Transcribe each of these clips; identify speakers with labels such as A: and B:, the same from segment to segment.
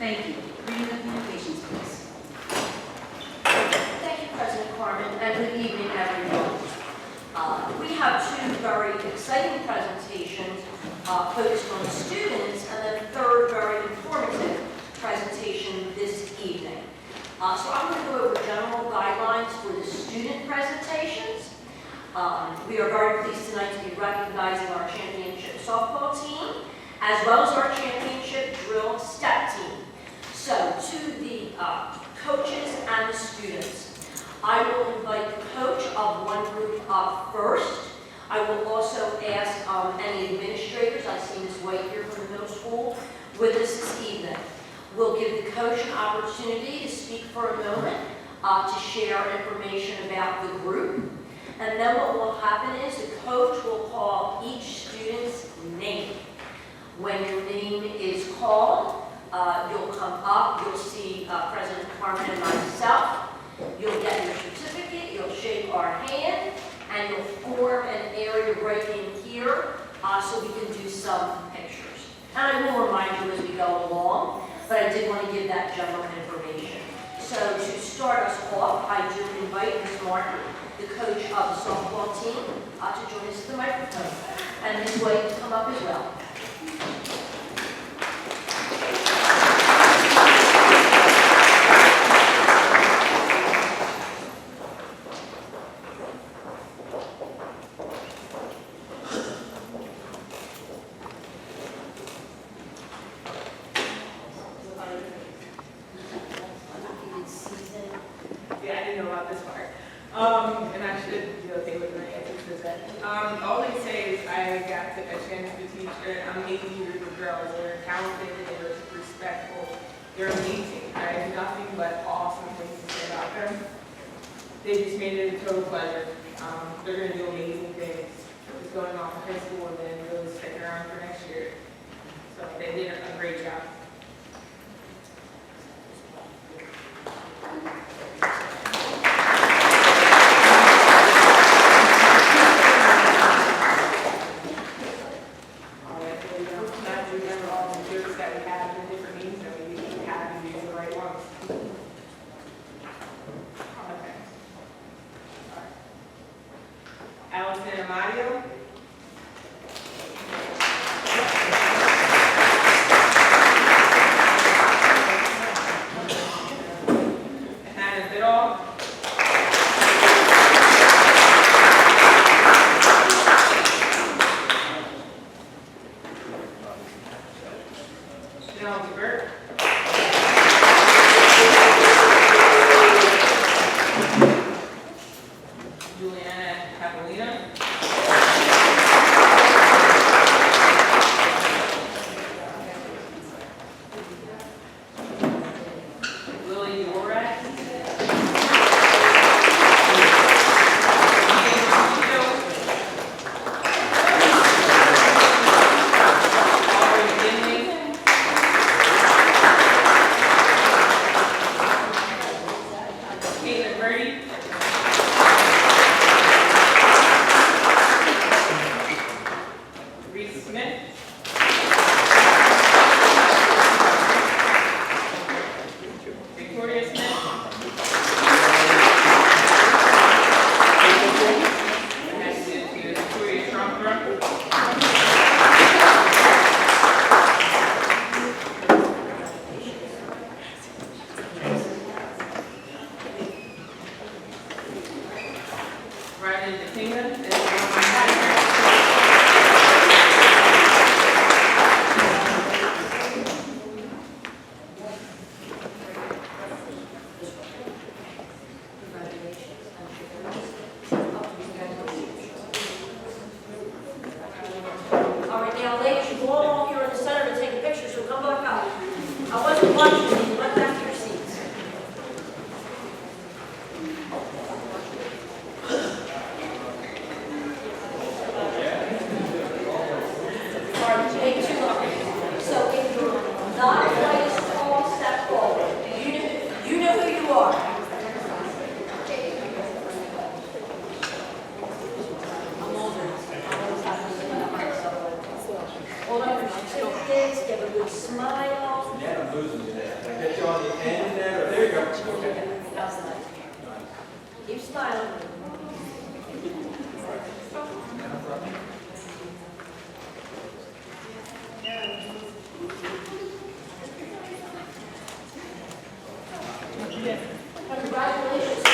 A: Thank you. Reading the communications, please.
B: Thank you, President Carmen, and good evening, everyone. We have two very exciting presentations focused on students, and then a third very informative presentation this evening. So I'm going to go over general guidelines for the student presentations. We are very pleased tonight to be recognizing our championship softball team, as well as our championship drill step team. So to the coaches and the students, I will invite the coach of one group up first. I will also ask any administrators, I see Ms. White here from the middle school, with us this evening. We'll give the coach an opportunity to speak for a moment, to share information about the group. And then what will happen is the coach will call each student's name. When your name is called, you'll come up, you'll see President Carmen and myself. You'll get your certificate, you'll shake our hand, and you'll form an area right in here so we can do some pictures. And I will remind you as we go along, but I did want to give that general information. So to start us off, I do invite Ms. Martin, the coach of the softball team, to join us at the microphone. And Ms. White to come up as well.
C: And I should take with my answers to that. All I say is I got a chance to teach an amazing group of girls. They're talented, they're respectful, they're amazing. I have nothing but awesome things to say about them. They just made it a total pleasure. They're going to do amazing things. It's going on in high school and then really stick around for next year. So they did a great job.
B: Hold up your certificates, give a good good smile.
D: Yeah, I'm losing today. I get you on the end there. There you go. Okay.
B: That's nice. Keep smiling. Congratulations.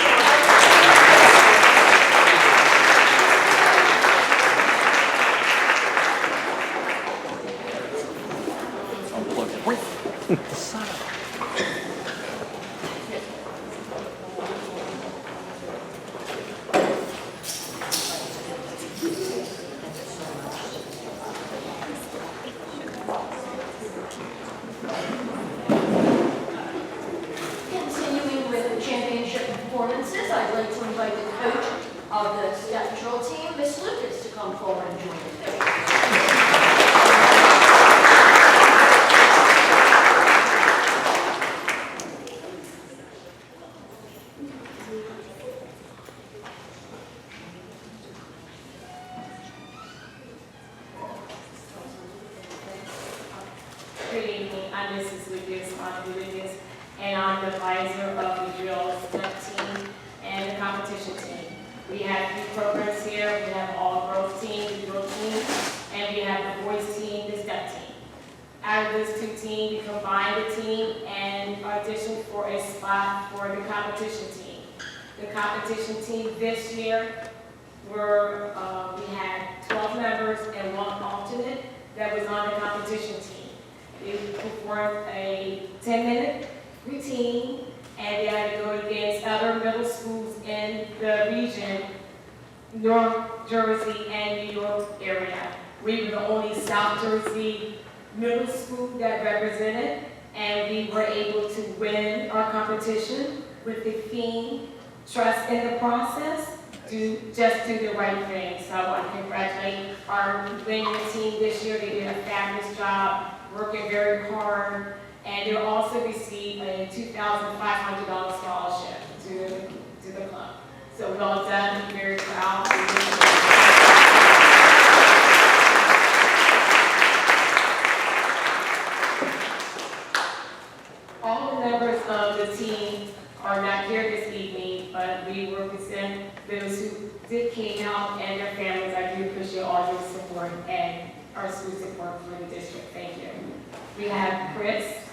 B: Continuing with the championship performances, I'd like to invite the coach of the step drill team, Miss Lucas, to come forward and join us.
C: Good evening, I'm Mrs. Lucas, and I'm the advisor of the drill step team and the competition team. We have 3 programs here. We have all girls team, the drill team, and we have the boys team, the step team. Out of those 2 teams, we combined the team and auditioned for a spot for the competition team. The competition team this year we had 12 members and 1 alternate that was on the competition team. They performed a 10-minute routine, and they had to go against other middle schools in the region, North Jersey and New York area. We were the only South Jersey middle school that represented, and we were able to win our competition with the theme, trust in the process, just do the right thing. So I want to congratulate our winning team this year. They did a fabulous job, working very hard, and they'll also receive a $2,500 scholarship to the club. So well done, I'm very proud. All the members of the team are not here this evening, but we represent those who did came out and their families. I do appreciate all your support and our school support for the district. Thank you. We have Chris.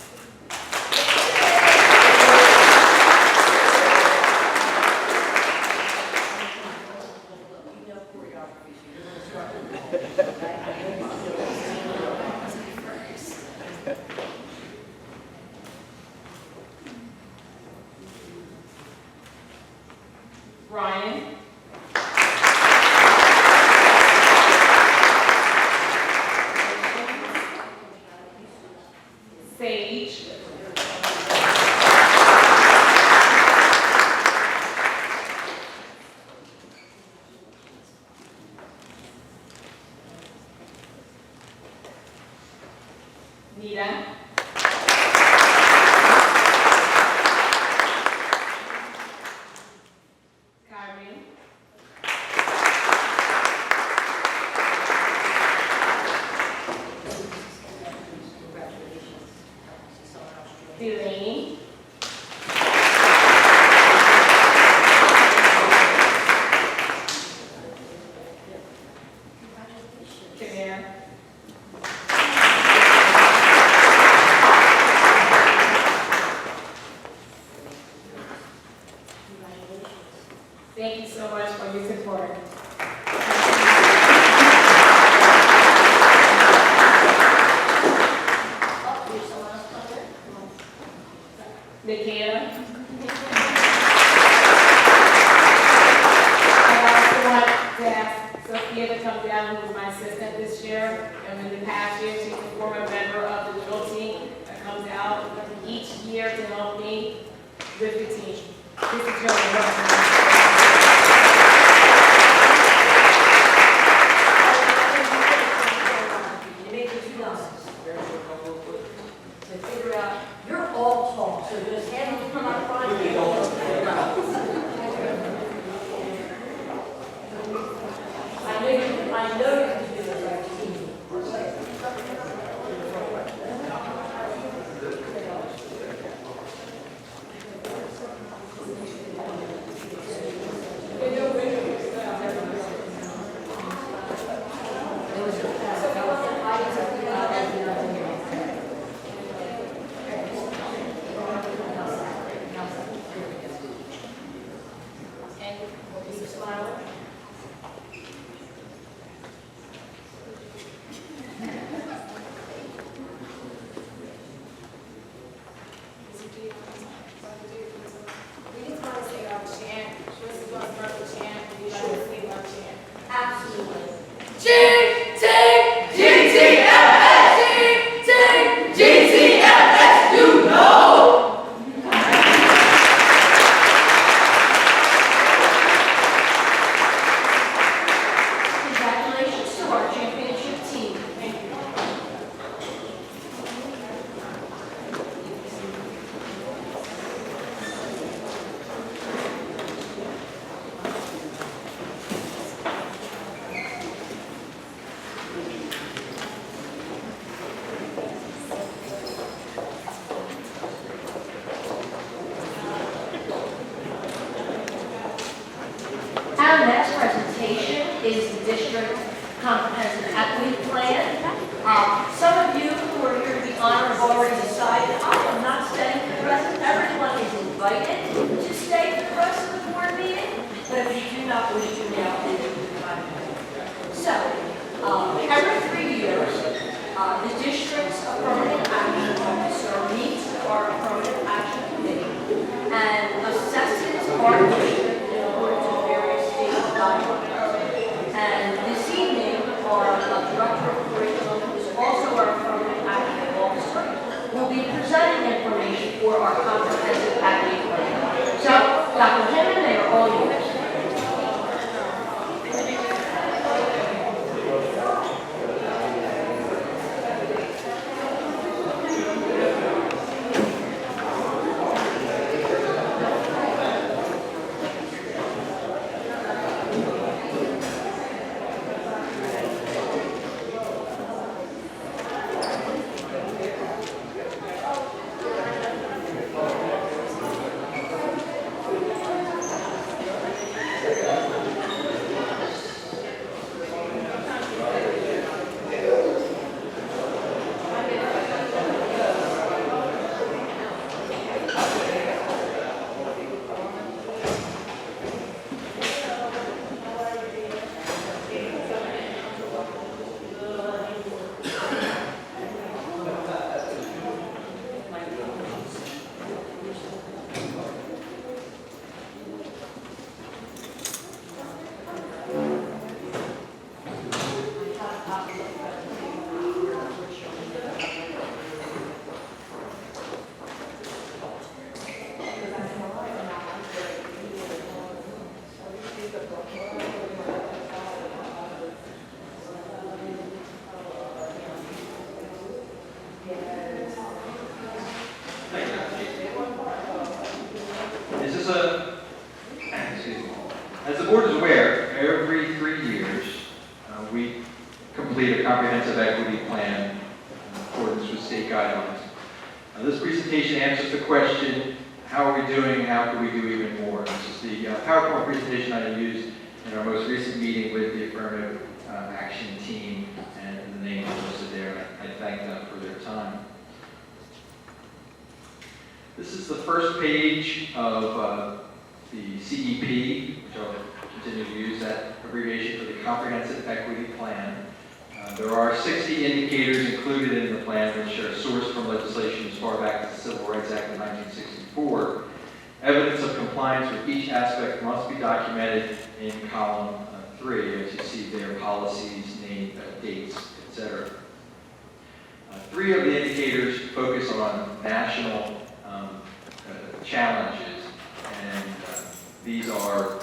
C: Ryan. Sage. Nita. Kyrie. Delaney. Tamara. Thank you so much for your support.
B: Oh, there's someone else up there?
C: Nikita. I also want to ask Sophia to come down, who was my assistant this year, and in the past year, she's a former member of the drill team that comes out each year to help me with the team. This is your
B: You make the 2 numbers. To figure out, you're all tall, so just hand them from up front. I know you can do this right.
E: We just want to say our chant. This is one part of the chant. We like to sing our chant.
B: Absolutely.
E: GTMS, you know.
B: Congratulations to our championship team.
C: Thank you.
B: Our next presentation is the district comprehensive equity plan. Some of you who are here to be honored have already decided, I am not staying for the rest. Everyone is invited to stay for the rest of the board meeting, but if you do not wish to now, then you can time to go. So, every 3 years, the district's affirmative action officer meets with our affirmative action committee and assesses our district in accordance with various state guidelines. And this evening, our director of curriculum, who is also our affirmative action officer, will be presenting information for our comprehensive equity plan. So, Dr. Hinman, they are all yours.
F: As the board is aware, every 3 years, we complete a comprehensive equity plan in accordance with state guidelines. This presentation answers the question, how are we doing, how can we do even more? This is the PowerPoint presentation I used in our most recent meeting with the affirmative action team, and the name is listed there. I thank them for their time. This is the first page of the CEP, which I'll continue to use that abbreviation for the Comprehensive Equity Plan. There are 60 indicators included in the plan which are sourced from legislation as far back as the Civil Rights Act of 1964. Evidence of compliance with each aspect must be documented in column 3, as you see there, policies, name, dates, etc. 3 of the indicators focus on national challenges, and these are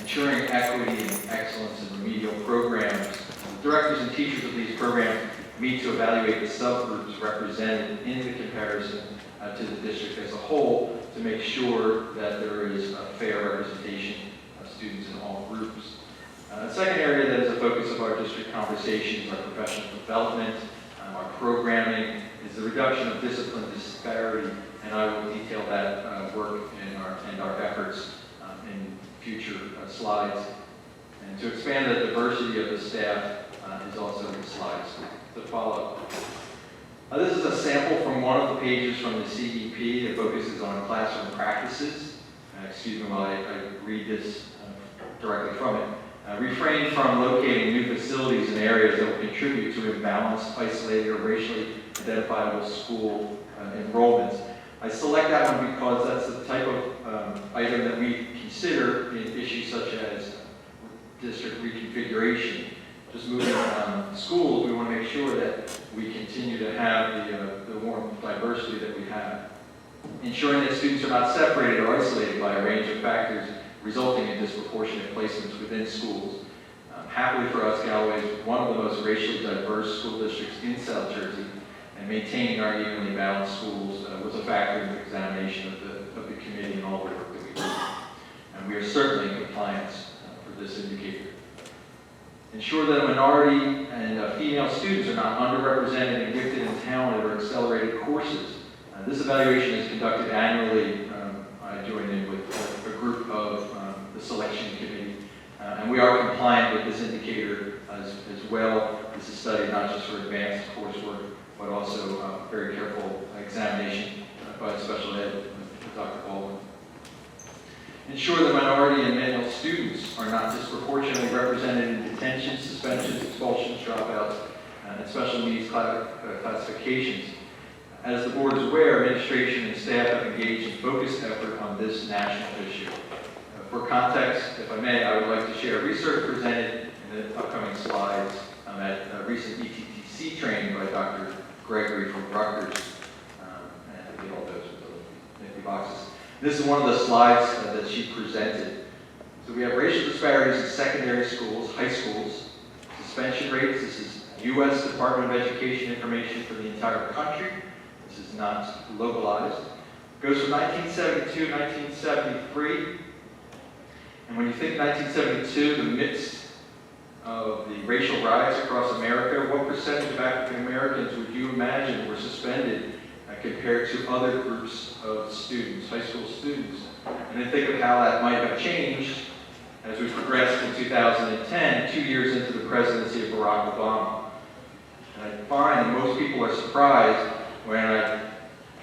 F: ensuring equity and excellence in remedial programs. The directors and teachers of these programs meet to evaluate the subgroups represented in the comparison to the district as a whole to make sure that there is a fair representation of students in all groups. The second area that is a focus of our district conversations, our professional development, our programming, is the reduction of discipline disparity, and I will detail that work and our efforts in future slides. And to expand the diversity of the staff is also in the slides to follow. This is a sample from one of the pages from the CEP that focuses on classroom practices. Excuse me while I read this directly from it. Refrain from locating new facilities in areas that will contribute to imbalanced, isolated, or racially identifiable school enrollments. I select that one because that's the type of item that we consider in issues such as district reconfiguration. Just moving schools, we want to make sure that we continue to have the warm diversity that we have. Ensuring that students are not separated or isolated by a range of factors resulting in disproportionate placements within schools. Happily for us, Galloway is one of the most racially diverse school districts in South Jersey, and maintaining our evenly balanced schools was a factor in the examination of the committee and all the work that we do. And we are certainly in compliance for this indicator. Ensure that minority and female students are not underrepresented in gifted and talented or accelerated courses. This evaluation is conducted annually. I joined in with a group of the selection committee, and we are compliant with this indicator as well. This is studied not just for advanced coursework, but also very careful examination by special ed with Dr. Baldwin. Ensure that minority and male students are not disproportionately represented in detention, suspensions, expulsions, dropouts, and special needs classifications. As the board is aware, administration and staff have engaged in focused effort on this national issue. For context, if I may, I would like to share research presented in the upcoming slides at a recent ETTC training by Dr. Gregory from Rutgers, and I get all those with the empty boxes. This is one of the slides that she presented. So we have racial disparities in secondary schools, high schools, suspension rates. This is U.S. Department of Education information for the entire country. This is not localized. It goes from 1972 to 1973. And when you think 1972, the midst of the racial riots across America, what percentage of African Americans would you imagine were suspended compared to other groups of students, high school students? And then think of how that might have changed as we progressed in 2010, 2 years into the presidency of Barack Obama. And I find that most people are surprised when I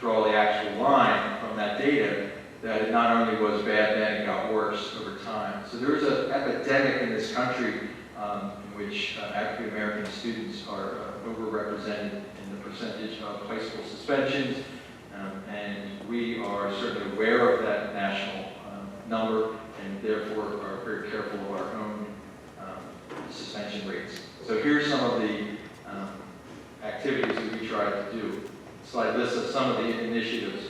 F: draw the actual line from that data, that it not only was bad then, it got worse over time. So there is an epidemic in this country in which African American students are overrepresented in the percentage of high school suspensions, and we are certainly aware of that national number, and therefore are very careful of our own suspension rates. So here's some of the activities that we try to do. Slide lists of some of the initiatives.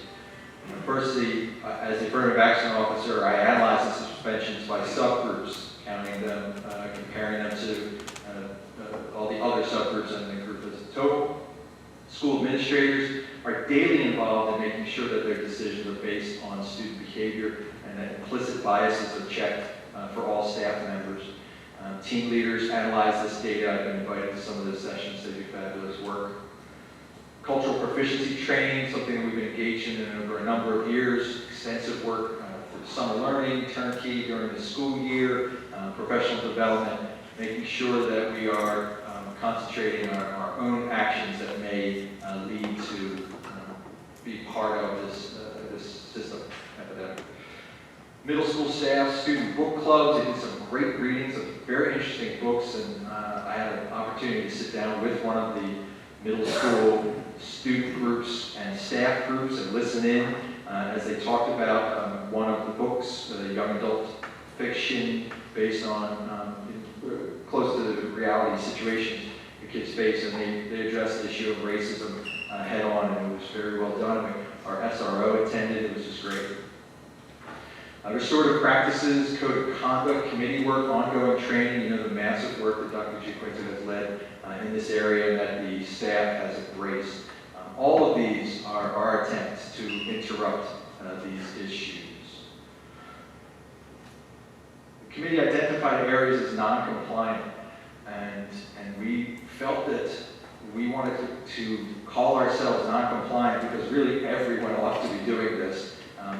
F: Firstly, as the affirmative action officer, I analyze the suspensions by subgroups, counting them, comparing them to all the other subgroups and the group as a total. School administrators are daily involved in making sure that their decisions are based on student behavior and that implicit biases are checked for all staff members. Team leaders analyze this data. I've been invited to some of the sessions. They do fabulous work. Cultural proficiency training, something that we've been engaged in over a number of years. Extensive work for summer learning, turnkey during the school year, professional development, making sure that we are concentrating on our own actions that may lead to be part of this system epidemic. Middle school staff, student book clubs, they did some great readings of very interesting books, and I had an opportunity to sit down with one of the middle school student groups and staff groups and listen in as they talked about one of the books, young adult fiction based on close to the reality situations the kids face, and they addressed the issue of racism head on, and it was very well done. Our SRO attended, it was just great. Restorative practices, code of conduct, committee work, ongoing training, the massive work that Dr. G. Quinto has led in this area and that the staff has embraced. All of these are our attempts to interrupt these issues. The committee identified areas as non-compliant, and we felt that we wanted to call ourselves non-compliant because really everyone ought to be doing this.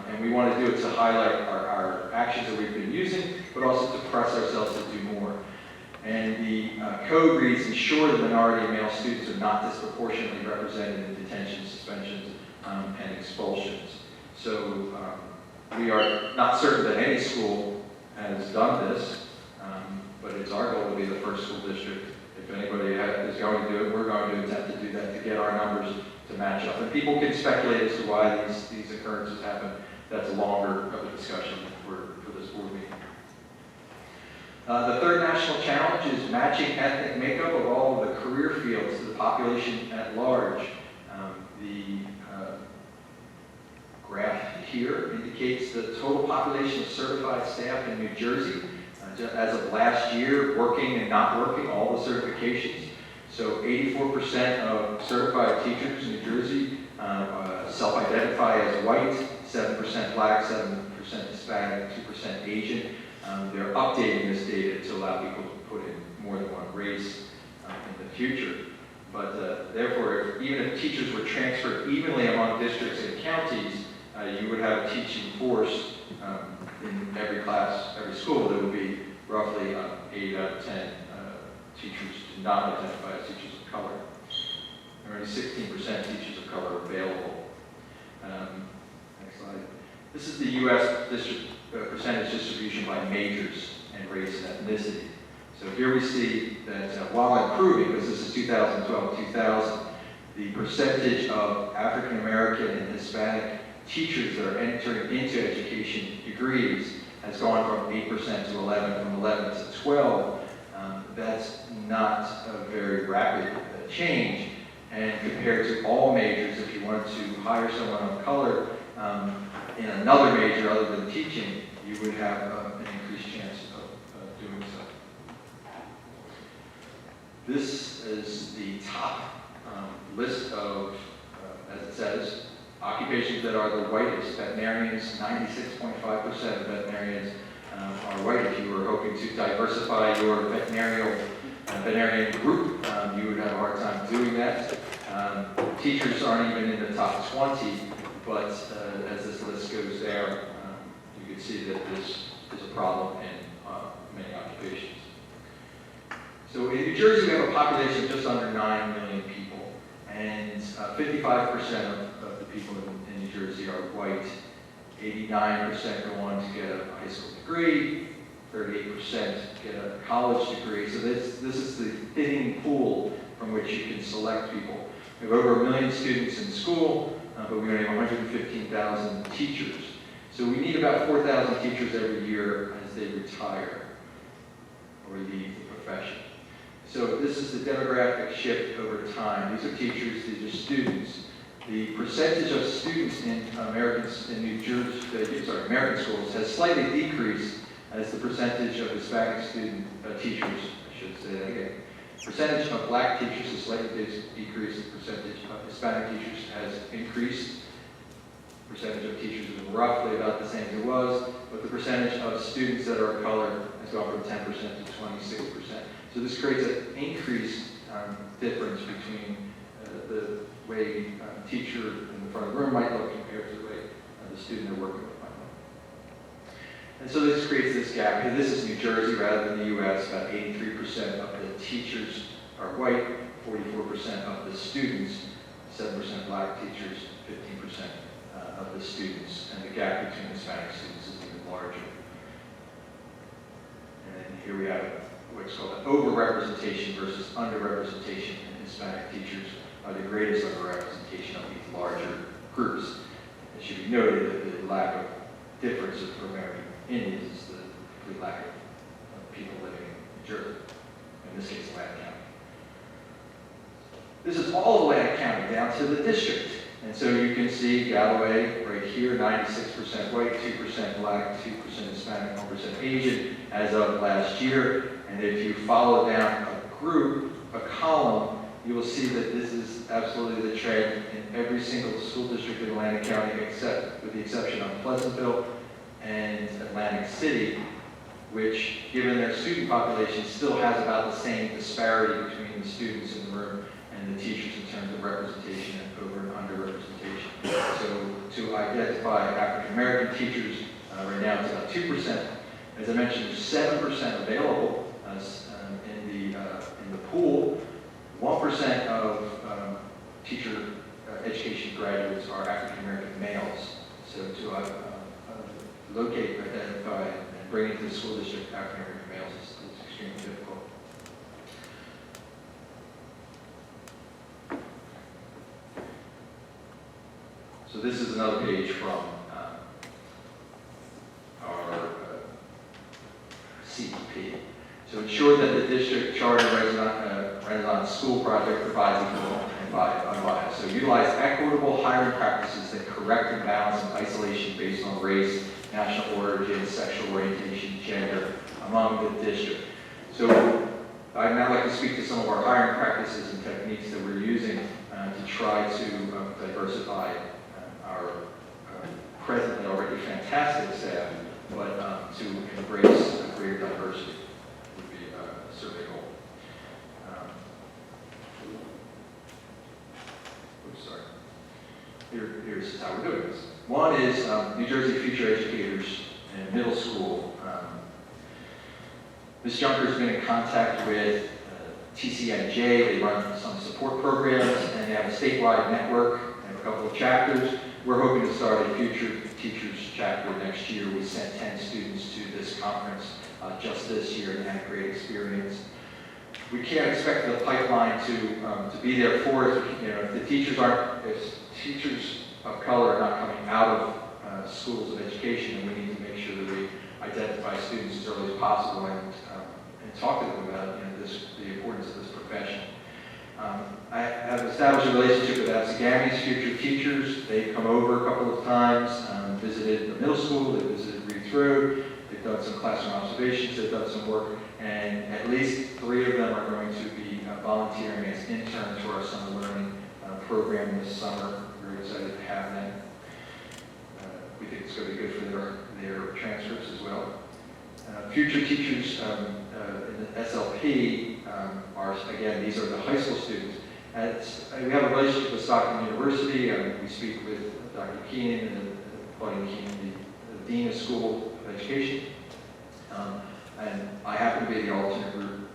F: And we want to do it to highlight our actions that we've been using, but also to press ourselves to do more. And the code reads, ensure that minority and male students are not disproportionately represented in detention, suspensions, and expulsions. So we are not certain that any school has done this, but it's our goal to be the first school district. If anybody is going to do it, we're going to attempt to do that to get our numbers to match up. And people can speculate as to why these occurrences happen. That's longer of a discussion for this board meeting. The third national challenge is matching ethnic makeup of all of the career fields to the population at large. The graph here indicates the total population of certified staff in New Jersey as of last year, working and not working, all the certifications. So 84% of certified teachers in New Jersey self-identify as white, 7% black, 7% Hispanic, 2% Asian. They're updating this data to allow people to put in more than one race in the future. But therefore, even if teachers were transferred evenly among districts and counties, you would have a teaching force in every class, every school. There would be roughly 8 out of 10 teachers do not identify as teachers of color. There are only 16% teachers of color available. Next slide. This is the U.S. percentage distribution by majors and race and ethnicity. So here we see that while improving, because this is 2012-2000, the percentage of African American and Hispanic teachers that are entering into education degrees has gone from 8% to 11, from 11 to 12. That's not a very rapid change. And compared to all majors, if you wanted to hire someone of color in another major other than teaching, you would have an increased chance of doing so. This is the top list of, as it says, occupations that are the whitest. Veterinarians, 96.5% of veterinarians are white. If you were hoping to diversify your veterinarian group, you would have a hard time doing that. Teachers aren't even in the top 20, but as this list goes there, you can see that this is a problem in many occupations. So in New Jersey, we have a population of just under 9 million people, and 55% of the people in New Jersey are white. 89% go on to get a high school degree, 38% get a college degree. So this is the thinning pool from which you can select people. We have over 1 million students in school, but we only have 115,000 teachers. So we need about 4,000 teachers every year as they retire or leave the profession. So this is the demographic shift over time. These are teachers, these are students. The percentage of students in American schools has slightly decreased as the percentage of Hispanic teachers, I should say that again. Percentage of black teachers has slightly decreased. The percentage of Hispanic teachers has increased. Percentage of teachers is roughly about the same as it was, but the percentage of students that are of color has gone from 10% to 26%. So this creates an increased difference between the way a teacher in the front of the room might look compared to the way the student they're working with might look. And so this creates this gap. Here, this is New Jersey rather than the U.S. About 83% of the teachers are white, 44% of the students, 7% black teachers, 15% of the students, and the gap between Hispanic students is even larger. And then here we have what's called an overrepresentation versus underrepresentation in Hispanic teachers are the greatest underrepresentation of these larger groups. It should be noted that the lack of difference of American Indians is the complete lack of people living in New Jersey, in this case, Atlantic County. This is all of Atlantic County down to the district. And so you can see Galloway right here, 96% white, 2% black, 2% Hispanic, 1% Asian as of last year. And if you follow down a group, a column, you will see that this is absolutely the trend in every single school district in Atlantic County, except with the exception of Pleasantville and Atlantic City, which, given their student population, still has about the same disparity between the students in the room and the teachers in terms of representation and over and under representation. So to identify African American teachers, right now it's about 2%. As I mentioned, there's 7% available in the pool. 1% of teacher education graduates are African American males. So to locate, identify, and bring into the school district African American males is extremely difficult. So this is another page from our CEP. To ensure that the district charter Renaissance school project provides equal and unbiased. So utilize equitable hiring practices that correct imbalance and isolation based on race, national origin, sexual orientation, gender among the district. So I'd now like to speak to some of our hiring practices and techniques that we're using to try to diversify our presently already fantastic staff, but to embrace a greater diversity would be a survey goal. Sorry. Here's how we're doing this. One is New Jersey Future Educators in middle school. Ms. Junker's been in contact with TCNJ. They run some support programs, and they have a statewide network and a couple of chapters. We're hoping to start a Future Teachers chapter next year. We sent 10 students to this conference just this year and had a great experience. We can't expect the pipeline to be there for us. You know, if teachers of color are not coming out of schools of education, then we need to make sure that we identify students as early as possible and talk to them about the importance of this profession. I have established a relationship with Absegami's Future Teachers. They've come over a couple of times, visited the middle school, they visited Reed's Road, they've done some classroom observations, they've done some work, and at least 3 of them are going to be volunteering as interns for our summer learning program this summer. We're very excited to have them. We think it's going to be good for their transcripts as well. Future teachers in the SLP are, again, these are the high school students. We have a relationship with Stockton University. We speak with Dr. Keenan and Buddy Keenan, the Dean of School of Education. And I happen to be the alternate group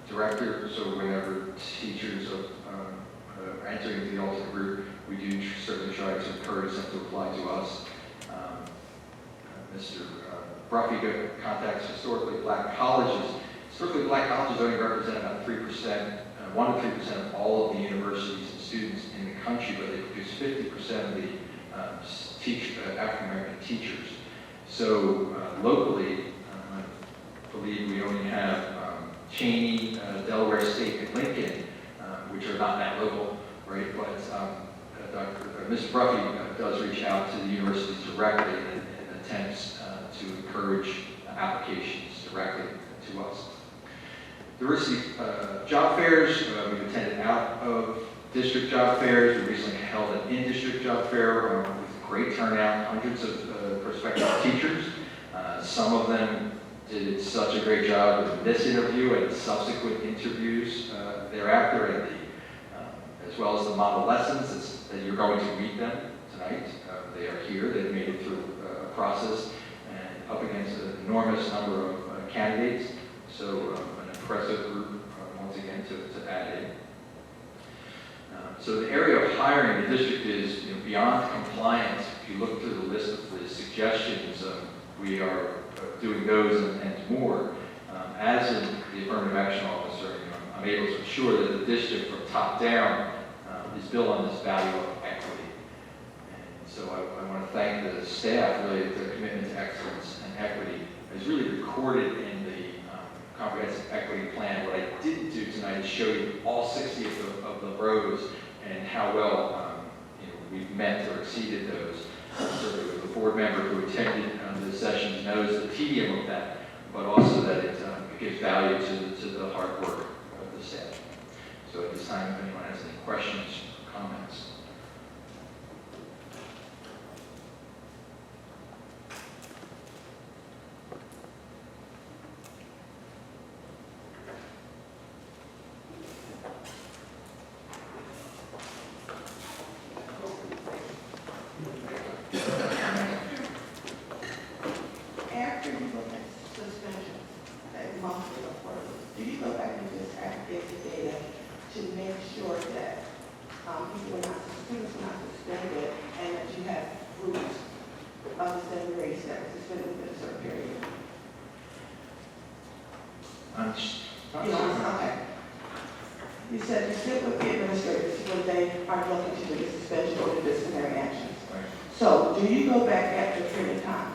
F: director, so whenever teachers are entering the alternate group, we do certainly try to encourage them to apply to us. Mr. Bruffy contacts historically black colleges. Historically black colleges only represent about 3%, 1 to 3% of all of the universities and students in the country, but they produce 50% of the African American teachers. So locally, I believe we only have Cheney, Delaware State, and Lincoln, which are not that local, right? But Mr. Bruffy does reach out to the universities directly and attempts to encourage applications directly to us. Diversity job fairs, we've attended out of district job fairs. We recently held an in-district job fair with great turnout, hundreds of prospective teachers. Some of them did such a great job in this interview and subsequent interviews thereafter, and as well as the model lessons that you're going to meet them tonight. They are here. They've made it through a process and up against an enormous number of candidates. So an impressive group, once again, to add in. So the area of hiring, the district is beyond compliance. If you look through the list of the suggestions, we are doing those and more. As the affirmative action officer, I'm able to ensure that the district from top down is built on this value of equity. And so I want to thank the staff. Really, their commitment to excellence and equity is really recorded in the comprehensive equity plan. What I didn't do tonight is show you all 60 of the rows and how well we've met or exceeded those. Certainly the board member who attended the sessions knows the tedium of that, but also that it gives value to the hard work of the staff. So at this time, if anyone has any questions, comments.
G: After you look at suspension, that monthly or quarterly, do you go back and just aggregate the data to make sure that students are not suspended, and that you have groups of the same grades that were suspended within a certain period? Okay. You said you sit with the administrators when they are looking to do the suspension or the disciplinary actions.
F: Right.
G: So do you go back after a period of time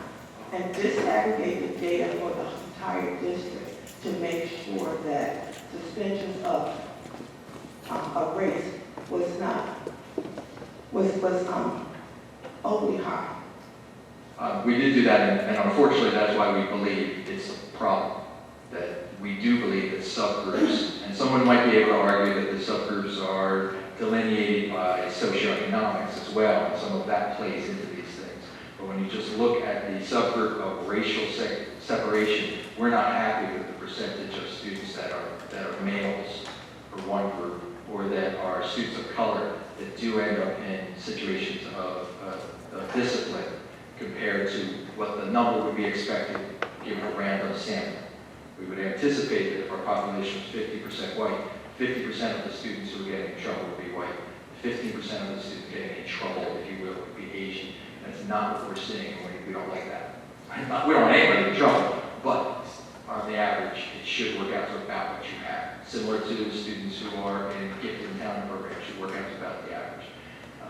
G: and disaggregate the data for the entire district to make sure that suspensions of race was not, was overly high?
F: We did do that, and unfortunately, that's why we believe it's a problem. That we do believe that subgroups, and someone might be able to argue that the subgroups are delineated by socioeconomics as well, and some of that plays into these things. But when you just look at the subgroup of racial separation, we're not happy with the percentage of students that are males for one group, or that are students of color that do end up in situations of discipline compared to what the number would be expected given a random sample. We would anticipate that if our population was 50% white, 50% of the students who are getting in trouble would be white. 15% of the students getting in trouble, if you will, would be Asian. That's not what we're seeing, and we don't like that. We don't want anybody in trouble, but on the average, it should work out to about what you have. Similar to the students who are in gifted and talented programs, should work out to about the average.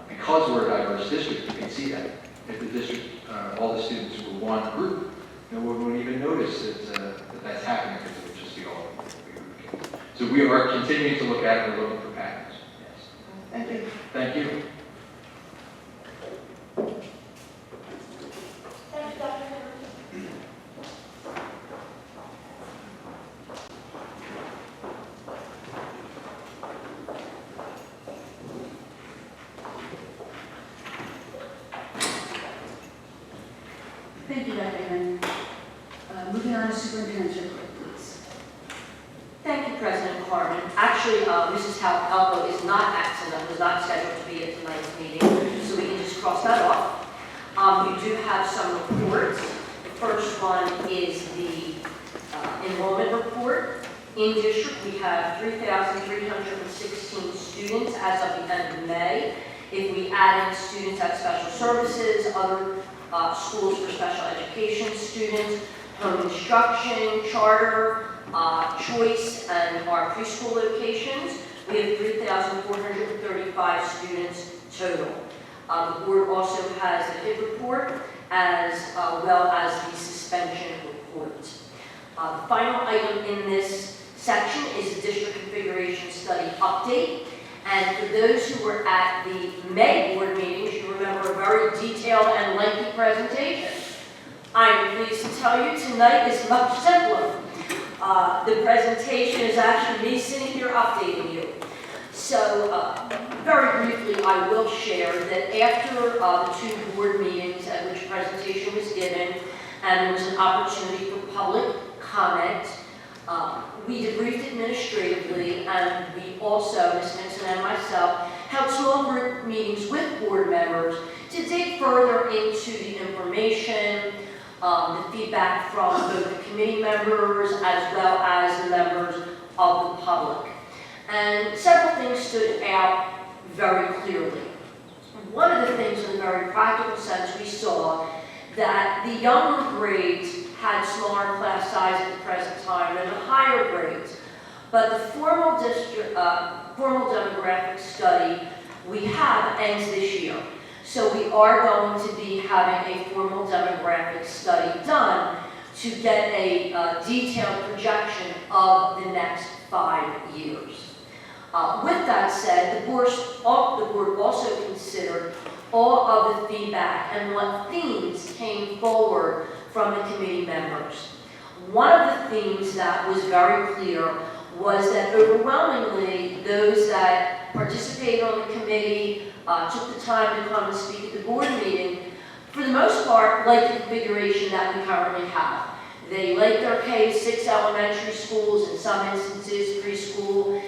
F: Because we're a diverse district, you can see that. If the district, all the students were one group, no one would even notice that that's happening, because it would just be all group. So we are continuing to look at it, we're looking for patterns. Yes.
G: Thank you.
F: Thank you.
E: Thank you, Dr. Henry.
A: Thank you, Dr. Henry. Moving on to superintendent's report, please.
B: Thank you, President Carmen. Actually, Mrs. Halco is not absent, was not scheduled to be at tonight's meeting, so we can just cross that off. You do have some reports. The first one is the enrollment report. In district, we have 3,316 students as of the end of May. If we add in students at special services, other schools for special education students, home instruction, charter, choice, and our preschool locations, we have 3,435 students total. The board also has the HIT report as well as the suspension report. The final item in this section is the district configuration study update. And for those who were at the May board meetings, you remember a very detailed and lengthy presentation. I'm pleased to tell you tonight is much simpler. The presentation is actually me sitting here updating you. So very briefly, I will share that after the two board meetings at which presentation was given, and there was an opportunity for public comment, we debriefed administratively, and we also, Ms. Henson and myself, held small group meetings with board members to dig further into the information, the feedback from both the committee members as well as the members of the public. And several things stood out very clearly. One of the things in a very practical sense we saw that the younger grades had smaller class size at the present time than the higher grades. But the formal demographic study we have ends this year. So we are going to be having a formal demographic study done to get a detailed projection of the next 5 years. With that said, the board also considered all of the feedback and what themes came forward from the committee members. One of the themes that was very clear was that overwhelmingly those that participated on the committee, took the time to come and speak at the board meeting, for the most part, like the configuration that we currently have. They like their K-6 elementary schools, in some instances preschool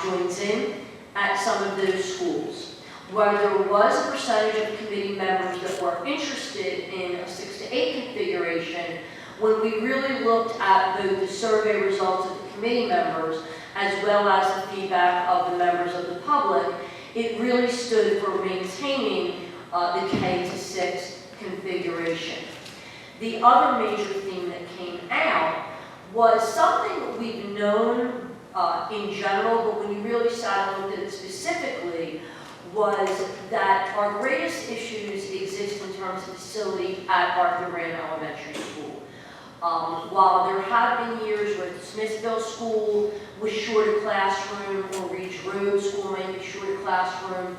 B: joins in at some of those schools. Where there was a percentage of committee members that were interested in a 6 to 8 configuration, when we really looked at both the survey results of the committee members as well as the feedback of the members of the public, it really stood for maintaining the K-6 configuration. The other major theme that came out was something that we've known in general, but when you really sat and looked at it specifically, was that our greatest issues exist terms of facility at Arthur Rand Elementary School. While there have been years where Smithville School was short a classroom, or Reach Road School might be short a classroom,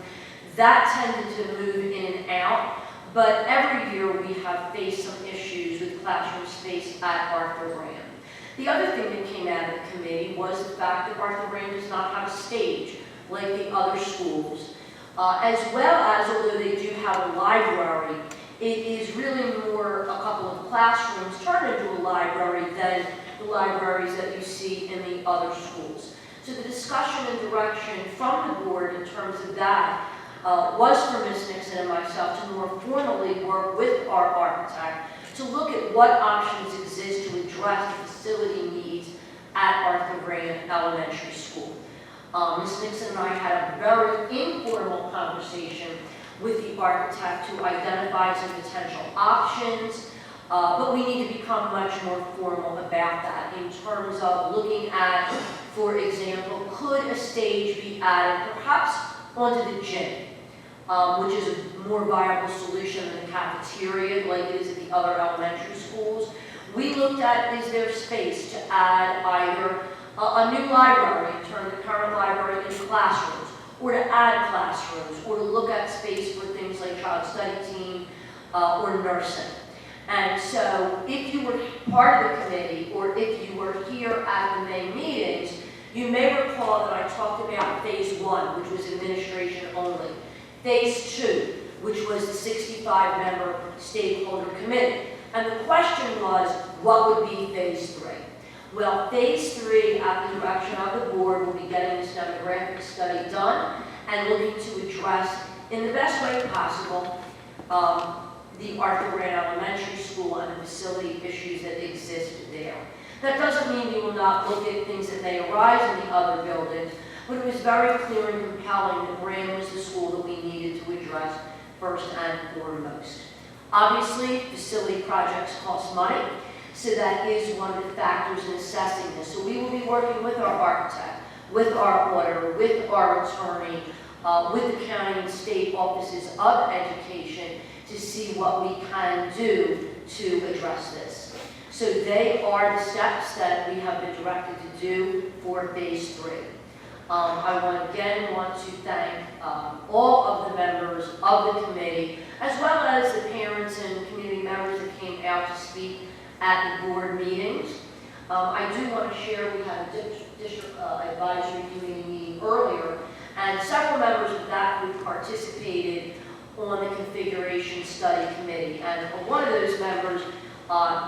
B: that tended to move in and out. But every year we have faced some issues with classroom space at Arthur Rand. The other thing that came out of the committee was the fact that Arthur Rand does not have a stage like the other schools, as well as, although they do have a library, it is really more a couple of classrooms turned into a library than the libraries that you see in the other schools. So the discussion and direction from the board in terms of that was for Ms. Nixon and myself to more formally work with our architect to look at what options exist to address the facility needs at Arthur Rand Elementary School. Ms. Nixon and I had a very informal conversation with the architect to identify some potential options, but we need to become much more formal about that in terms of looking at, for example, could a stage be added perhaps onto the gym, which is a more viable solution than the cafeteria like it is at the other elementary schools. We looked at, is there space to add either a new library and turn the current library into classrooms, or to add classrooms, or to look at space for things like child study team or nursing. And so if you were part of the committee, or if you were here at the May meetings, you may recall that I talked about phase 1, which was administration only. Phase 2, which was the 65-member stakeholder committee. And the question was, what would be phase 3? Well, phase 3, at the direction of the board, will be getting this demographic study done and looking to address, in the best way possible, the Arthur Rand Elementary School and the facility issues that exist there. That doesn't mean we will not look at things that may arise in the other buildings, but it was very clear and compelling that Rand was the school that we needed to address first and foremost. Obviously, facility projects cost money, so that is one of the factors in assessing this. So we will be working with our architect, with our auditor, with our attorney, with the county and state offices of education to see what we can do to address this. So they are the steps that we have been directed to do for phase 3. I again want to thank all of the members of the committee, as well as the parents and community members that came out to speak at the board meetings. I do want to share, we had a district advisory committee meeting earlier, and several members of that group participated on the configuration study committee. And one of those members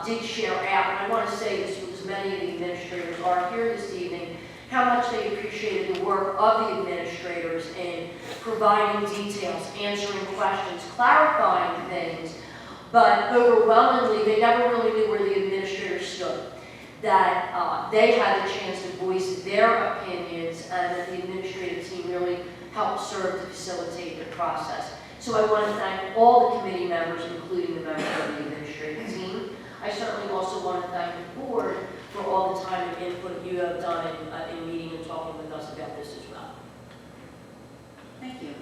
B: did share out, and I want to say this because many of the administrators are here this evening, how much they appreciated the work of the administrators in providing details, answering questions, clarifying things, but overwhelmingly, they never really knew where the administrators stood. That they had the chance to voice their opinions, and that the administrative team really helped serve to facilitate the process. So I want to thank all the committee members, including the members of the administrative team. I certainly also want to thank the board for all the time and input you have done in meeting and talking with us about this as well.
A: Thank you. Is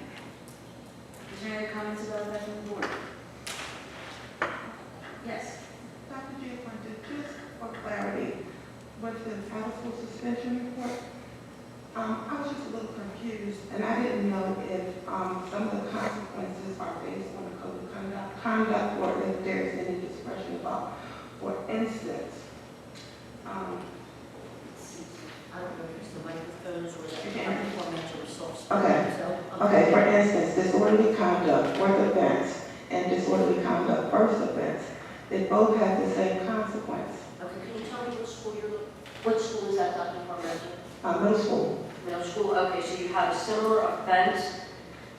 A: there any other comments about that from the board? Yes.
G: Dr. J. Fuentes, just for clarity, with the out of school suspension report, I was just a little confused, and I didn't know if some of the consequences are based on the code of conduct, or if there's any discretion about, for instance,
B: I don't know if it's the microphones or the format or soft.
G: Okay, for instance, disorderly conduct, fourth offense, and disorderly conduct, first offense, they both have the same consequence.
B: Okay, can you tell me what school is that, Dr. Parmentier?
G: Middle school.
B: Middle school, okay, so you have a similar offense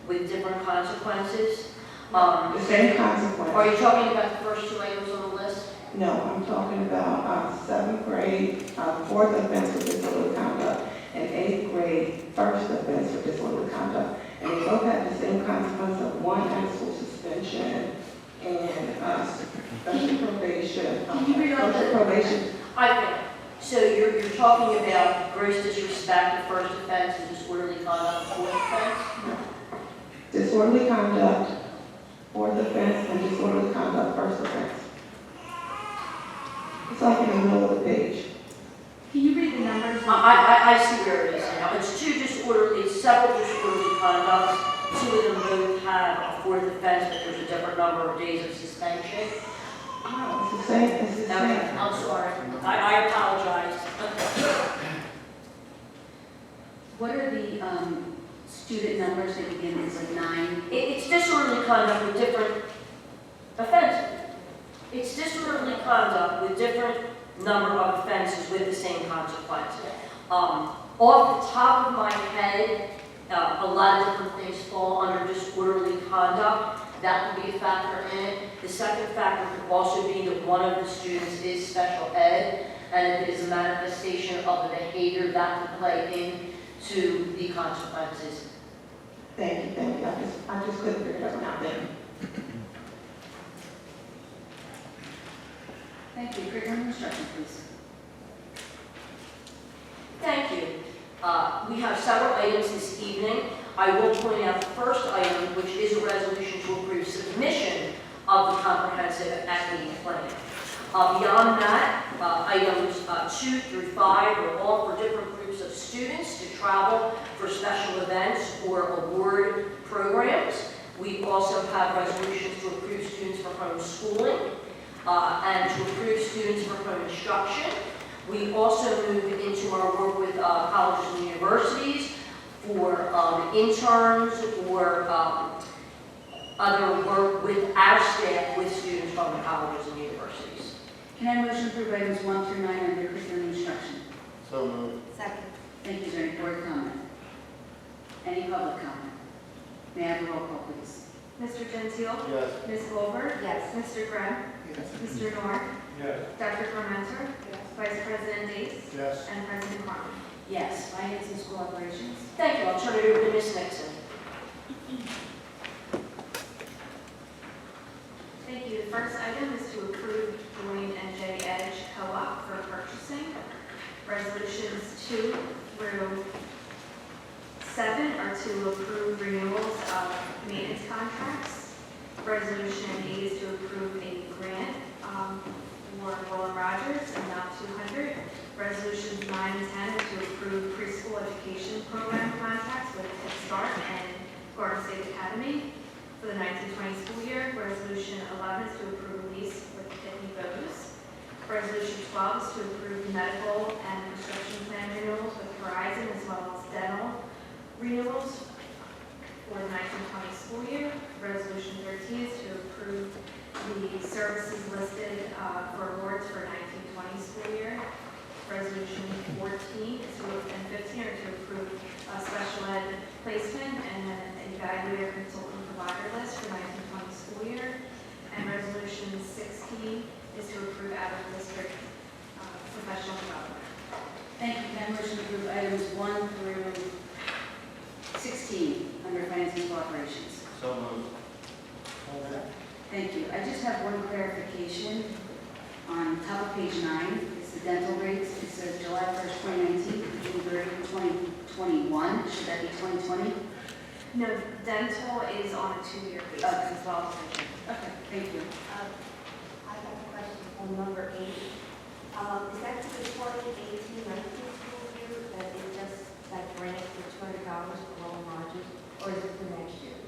B: with different consequences.
G: The same consequence.
B: Are you talking about the first 2 items on the list?
G: No, I'm talking about 7th grade, fourth offense for disorderly conduct, and 8th grade, first offense for disorderly conduct. And they both have the same consequence of 1 out-of-school suspension and special probation.
B: Can you read off
G: Special
B: the-
G: probation.
B: I think. So you're talking about gross disrespect, the first offense, and disorderly conduct, the fourth offense?
G: Disorderly conduct, fourth offense, and disorderly like in the middle of the page.
A: Can you read the numbers?
B: I see where it is now. It's several disorderly conducts. Two of them both have a fourth offense, but there's a different number of days of suspension.
G: Oh, it's the same, it's the
B: Okay,
G: same.
B: I'm sorry. I apologize.
A: What are the student numbers that begin with like 9?
B: It's disorderly conduct with different offenses. It's disorderly conduct with different number of offenses with the same consequences. Off the top of my head, a lot of different things fall under disorderly conduct. That would be a factor in it. The second factor could also be that one of the students is special ed, and if it is a manifestation of the behavior, that would play into the consequences.
G: Thank you, thank you. I just couldn't figure that one out then.
A: Thank you. Curriculum instruction, please.
B: Thank you. We have several items this evening. I will point out the first item, which is a resolution to approve submission of the comprehensive equity plan. Beyond that, items 2 through 5 are all for different groups of students to travel for special events or award programs. We also have resolutions to approve students for homeschooling and to approve students for home instruction. We also move into our work with colleges and universities for interns or other work with our staff with students from the colleges and universities.
A: Can I have a motion to approve items 1 through 9 under curriculum instruction?
D: So moved.
E: Second.
A: Thank you. Is there any board comment? Any public comment? May I have a roll call, please?
H: Mr. Gentile?
D: Yes.
H: Ms. Goldberg?
E: Yes.
H: Mr. Grimm?
D: Yes.
H: Mr. Noor?
D: Yes.
H: Dr. Clementer? Vice President Dace?
D: Yes.
H: And President Carmen?
A: Yes. Finance and school operations.
B: Thank you. I'll turn it over to Ms. Nixon.
H: Thank you. The first item is to approve Dwayne and J. Edge Co-op for purchasing. Resolutions 2 through 7 are to approve renewals of maintenance contracts. Resolution 8 is to approve a grant for Roland Rogers, amount $200. Resolutions 9 and 10 are to approve preschool education program contracts with Head Start and Garden State Academy for the 1920 school year. Resolution 11 is to approve a lease with Pitney Bowes. Resolution 12 is to approve medical and prescription plan renewals with Verizon as well as dental renewals for the 1920 school year. Resolution 13 is to approve the services listed for awards for 1920 school year. Resolution 14 and 15 are to approve a special ed placement and an evaluator consultant provider list for 1920 school year. And resolution 16 is to approve out-of-district professional development.
A: Thank you. Can I have a motion to approve items 1 through 16 under finance and school operations?
D: So moved.
A: Thank you. I just have one clarification. On top of page 9, it's the dental rates. It says July 1st, 2019 to June 30th, 2021. Should that be 2020?
H: No, dental is on a 2-year basis as well.
A: Okay, thank you.
E: I have a question on number 8. Is that to the 2018-19 school year, that is just that grant for $200 for Roland Rogers, or is it for next year?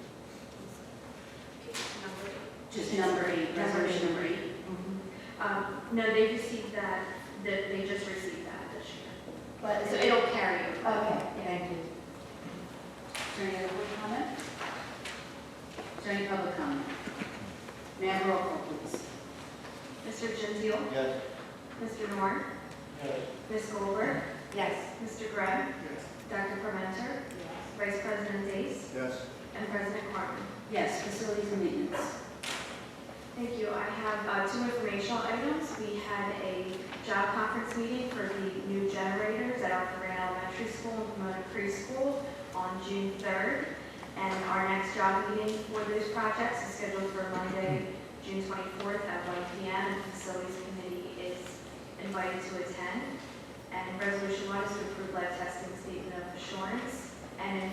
H: Number 8.
A: Just number 8, resolution number 8.
H: No, they received that, they just received that this year.
E: But
H: So it'll carry over.
E: okay, thank you.
A: Is there any other board comment? Is there any public comment? May I have a roll call, please?
H: Mr. Gentile?
D: Yes.
H: Mr. Noor?
D: Yes.
H: Ms. Goldberg?
E: Yes.
H: Mr. Grimm? Dr. Clementer? Vice President Dace?
D: Yes.
H: And President Carmen?
A: Yes, facilities and maintenance.
H: Thank you. I have 2 informational items. We had a job conference meeting for the new generators at our Corinne Elementary School and Pomona Preschool on June 3rd. And our next job meeting for those projects is scheduled for Monday, June 24th at 1 p.m. And the Facilities Committee is invited to attend. And Resolution 1 is to approve lab testing statement of assurance. And if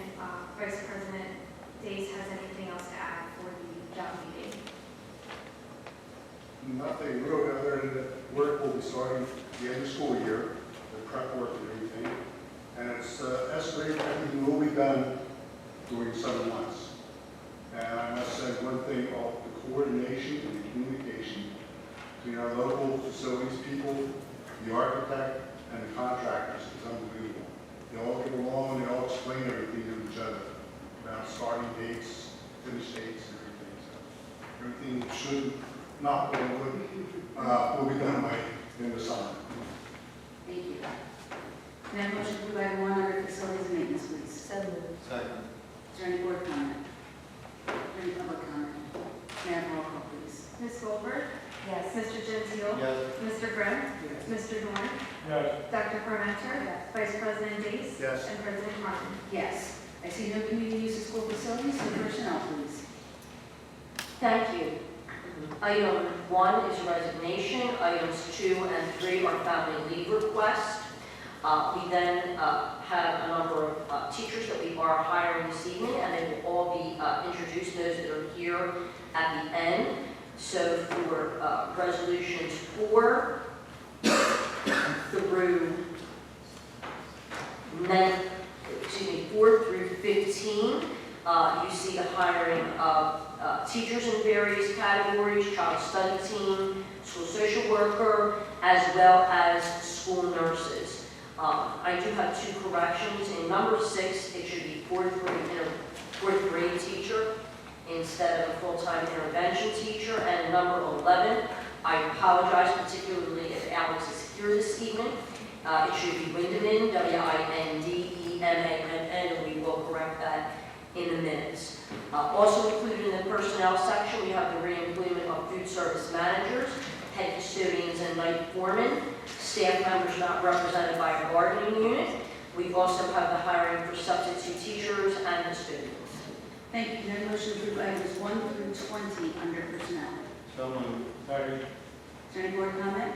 H: Vice President Dace has anything else to add for the job meeting.
I: Nothing real other than that work will be starting the end of the school year, the prep work and everything. And it's estimated that everything will be done during the summer months. And I must say one thing about the coordination and the communication between our local facilities people, the architect, and the contractors is unbelievable. They all get along and they all explain everything to each other about starting dates, finish dates, and everything. So everything should not go good, will be done by in the summer.
A: Thank you. Can I have a motion to approve item 1 under facilities and maintenance, please?
E: So moved.
D: Second.
A: Is there any board comment? Any public comment? May I have roll call, please?
H: Ms. Goldberg?
E: Yes.
H: Mr. Gentile?
D: Yes.
H: Mr. Grimm? Mr. Dorn?
I: Yes.
H: Dr. Parmenter? Vice President Dace?
I: Yes.
H: And President Harmon?
A: Yes. I see no community use of school facilities, so personnel, please.
B: Thank you. Item 1 is resignation. Items 2 and 3 are family leave requests. We then have a number of teachers that we are hiring this evening, and they will all be introduced, those that are here at the end. So for resolutions 4 through 15, you see the hiring of teachers in various categories, child study team, school social worker, as well as school nurses. I do have 2 corrections. In number 6, it should be fourth grade teacher instead of a full-time intervention teacher. And in number 11, I apologize, particularly if Alex is here this evening. It should be Windeman, W-I-N-D-E-M-A-N-N, and we will correct that in the minutes. Also included in the personnel section, we have the reemployment of food service managers, head custodians, and night foremen, staff members not represented by a bargaining unit. We also have the hiring for substitute teachers and custodians.
A: Thank you. Can I have a motion to approve items 1 through 20 under personnel?
D: So moved. Second.
A: Is there any board comment?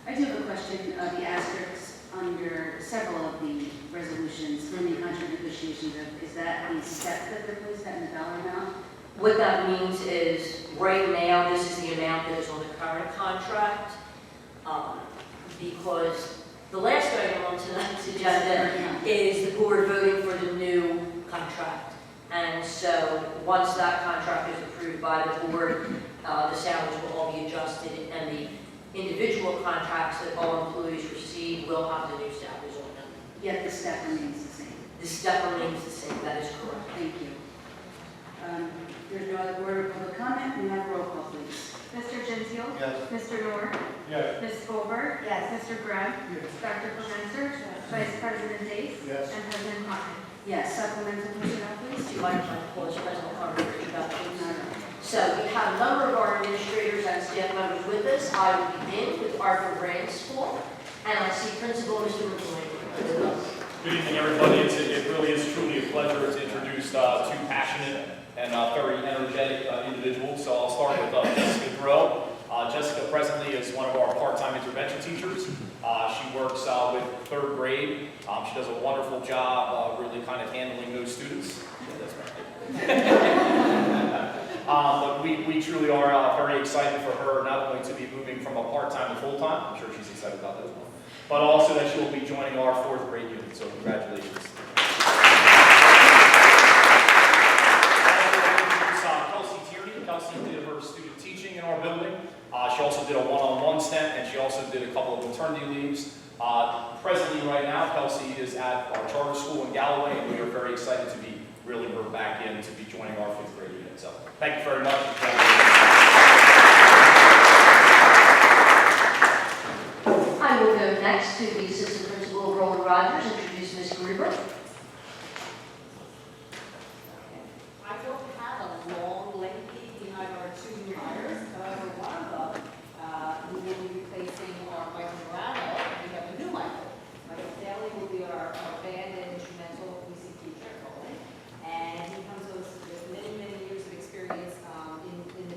A: I do have a question. The asterisks under several of the resolutions, limiting contract negotiations, is that the step that replaced that in the dollar amount?
B: What that means is, right now, this is the amount that is on the current contract, because the last item on tonight's agenda is the board voting for the new contract. And so, once that contract is approved by the board, the salaries will all be adjusted, and the individual contracts that all employees receive will have the new salaries on them.
A: Yet the step remains the same.
B: The step remains the same, that is correct.
A: Thank you. There's no other board or public comment. We have roll call, please.
H: Mr. Gentile?
D: Yes.
H: Mr. Dorn?
I: Yes.
H: Ms. Goldberg?
E: Yes.
H: Mr. Grimm? Dr. Parmenter? Vice President Dace?
I: Yes.
H: And President Harmon?
A: Yes, supplemental personnel, please.
B: Do you mind if I pause President Harmon for introductions? So we have a number of our administrators and staff members with us. I will begin with Arthur Brand School, and I see Principal Mr. McGuinn.
J: Good evening, everybody. It really is truly a pleasure to introduce 2 passionate and very energetic individuals. So I'll start with Jessica Drill. Jessica presently is one of our part-time intervention teachers. She works with 3rd grade. She does a wonderful job really kind of handling those students. Yeah, that's right. But we truly are very excited for her not only to be moving from a part-time to full-time, I'm sure she's excited about that as well, but also that she will be joining our 4th grade unit, so congratulations. Kelsey Tierney. Kelsey did her student teaching in our building. She also did a one-on-one stint, and she also did a couple of maternity leaves. Presently, right now, Kelsey is at our charter school in Galloway, and we are very excited to be reeling her back in to be joining our 5th grade unit. So thank you very much.
B: I will go next to the Assistant Principal, Roland Rogers, introduce Ms. Gruber.
K: I don't have a long lengthy behind our 2 new hires. However, one of them, who will be replacing our Michael Morano, we have a new Michael. Michael Daly will be our band and instrumental music teacher at Bowling. And he comes to us with many, many years of experience in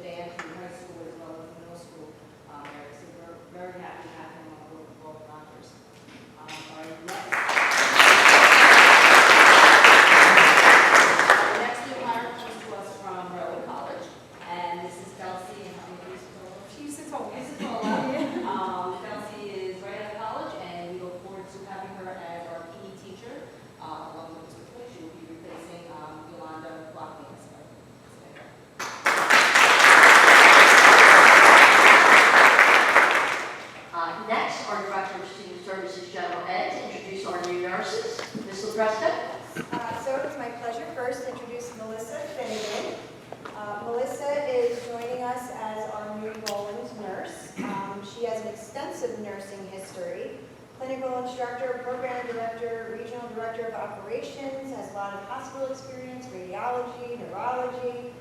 L: extensive nursing history. Clinical instructor, program director, regional director of operations, has a lot of hospital experience, radiology, neurology.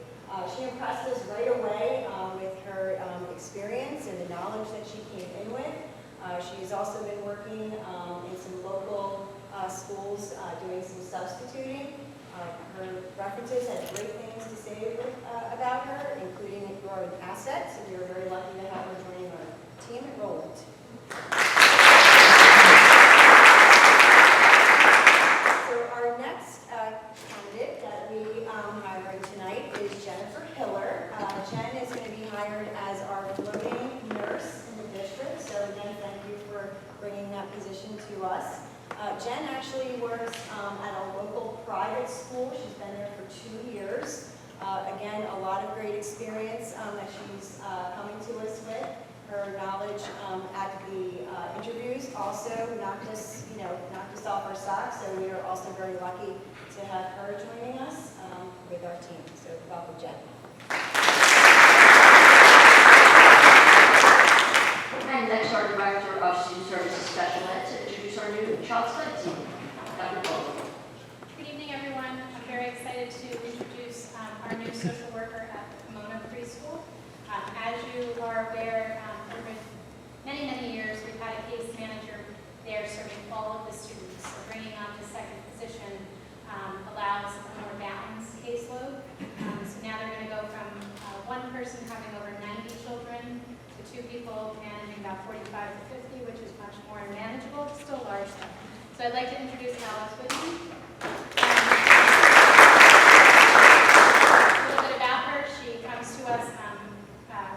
L: She impressed us right away with her experience and the knowledge that she came in with. She has also been working in some local schools doing some substituting. Her references had great things to say about her, including that you are an asset, so we are very lucky to have her joining our team at Roland. So our next candidate that we hired tonight is Jennifer Hiller. Jen is going to be hired as our floating nurse in the district, so again, thank you for bringing that position to us. Jen actually works at a local private school. She's been there for 2 years. Again, a lot of great experience that she's coming to us with. Her knowledge at the interviews also knocked us off our socks. So we are also very lucky to have her joining us with our team. So welcome, Jen.
B: And next, our Director of Student Services Special Ed to introduce our new child study team. Dr. Paul.
M: Good evening, everyone. I'm very excited to introduce our new social worker at Pomona Preschool. As you are aware, over many, many years, we've had a case manager there serving all of the students. So bringing on the second position allows a more balanced caseload. So now they're going to go from one person having over 90 children to 2 people managing about 45 to 50, which is much more manageable. It's still large though. So I'd like to introduce Alex Whitney. A little bit about her. She comes to us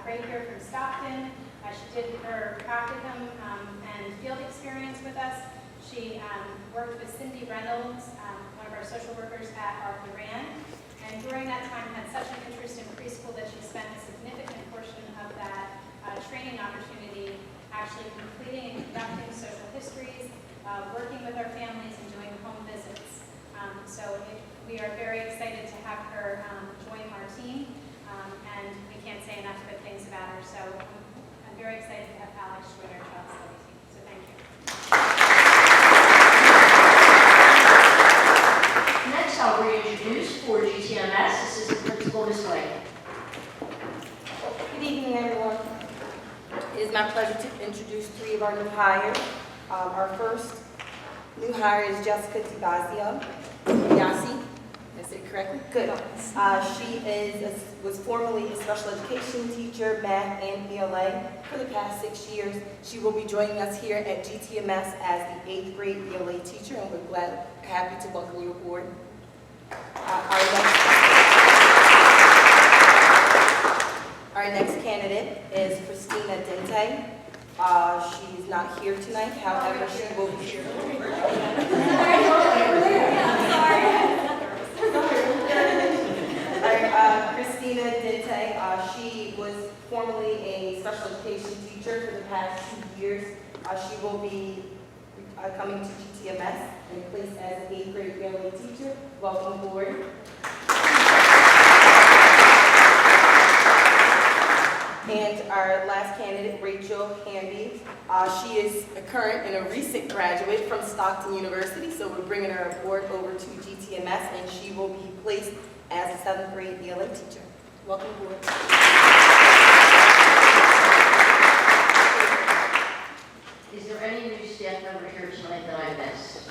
M: right here from Stockton. She did her practicum and field experience with us. She worked with Cindy Reynolds, one of our social workers at Arthur Rand. And during that time had such an interest in preschool that she spent a significant portion of that training opportunity actually completing and conducting social histories, working with our families and doing home visits. We are very excited to have her join our team, and we can't say enough good things about her. So I'm very excited to have Alex join our child study team. So thank you.
B: Next, I'll reintroduce for GTMS Assistant Principal Ms. White.
N: Good evening, everyone. It is my pleasure to introduce 3 of our new hires. Our first new hire is Jessica Tibazio. Yasi, did I say it correctly? Good. She was formerly a special education teacher, math and ELA for the past 6 years. She will be joining us here at GTMS as the 8th grade ELA teacher, and we're happy to welcome you aboard. Our next candidate is Christina Dente. She is not here tonight, however, she will be here. Christina Dente, she was formerly a special education teacher for the past 2 years. She will be coming to GTMS and placed as an 8th grade ELA teacher. Welcome aboard. And our last candidate, Rachel Handy. She is a current and a recent graduate from Stockton University, so we're bringing her aboard over to GTMS, and she will be placed as a 7th grade ELA teacher. Welcome aboard.
B: Is there any new staff member here tonight that I missed?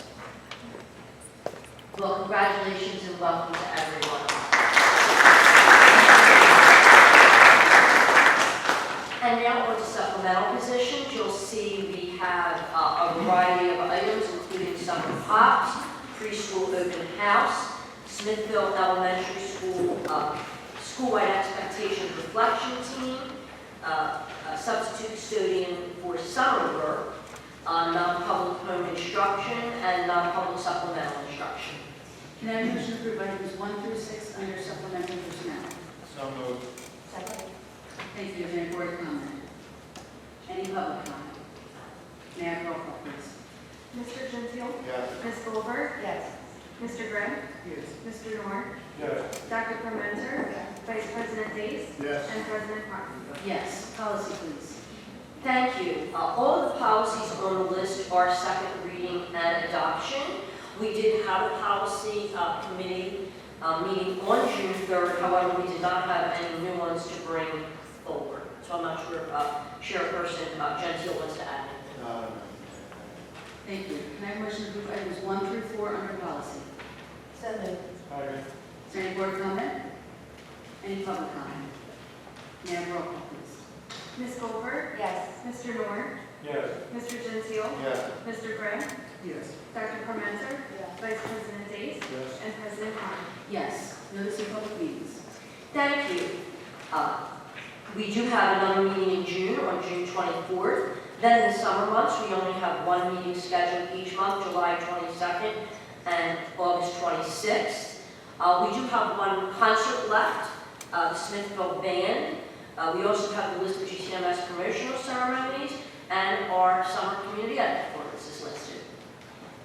B: Well, congratulations and welcome to everyone. And now on to supplemental positions. You'll see we have a variety of items, including summer pops, preschool open house, Smithville Elementary School school-wide expectations reflection team, a substitute custodian for summer work, non-public home instruction, and non-public supplemental instruction.
A: Can I have a motion to approve items 1 through 6 under supplemental personnel?
D: So moved.
L: Second.
A: Thank you. Is there any board comment? Any public comment? May I have roll call, please?
H: Mr. Gentile?
D: Yes.
H: Ms. Goldberg?
L: Yes.
H: Mr. Grimm?
I: Yes.
H: Mr. Noor?
I: Yes.
H: Dr. Parmenter? Vice President Dace?
I: Yes.
H: And President Harden?
A: Yes. Policy, please.
B: Thank you. All of the policies on the list are second reading and adoption. We did have a policy committee meeting on June 3rd. However, we did not have any new ones to bring forward. So I'm not sure if Chairperson Gentile wants to add anything.
A: Thank you. Can I have a motion to approve items 1 through 4 under policy?
E: So moved.
A: Is there any board comment? Any public comment? May I have roll call, please?
H: Ms. Goldberg?
E: Yes.
H: Mr. Noor?
I: Yes.
H: Mr. Gentile?
I: Yes.
H: Mr. Grimm?
I: Yes.
H: Dr. Parmenter? Vice President Dace?
I: Yes.
H: And President Harmon.
A: Yes. Notice of public meetings.
B: Thank you. We do have another meeting in June, on June 24th. Then in the summer months, we only have one meeting scheduled each month, July 22nd and August 26th. We do have one concert left, the Smithville Band. We also have the list of GTMS promotional ceremonies and our summer community ed performances listed.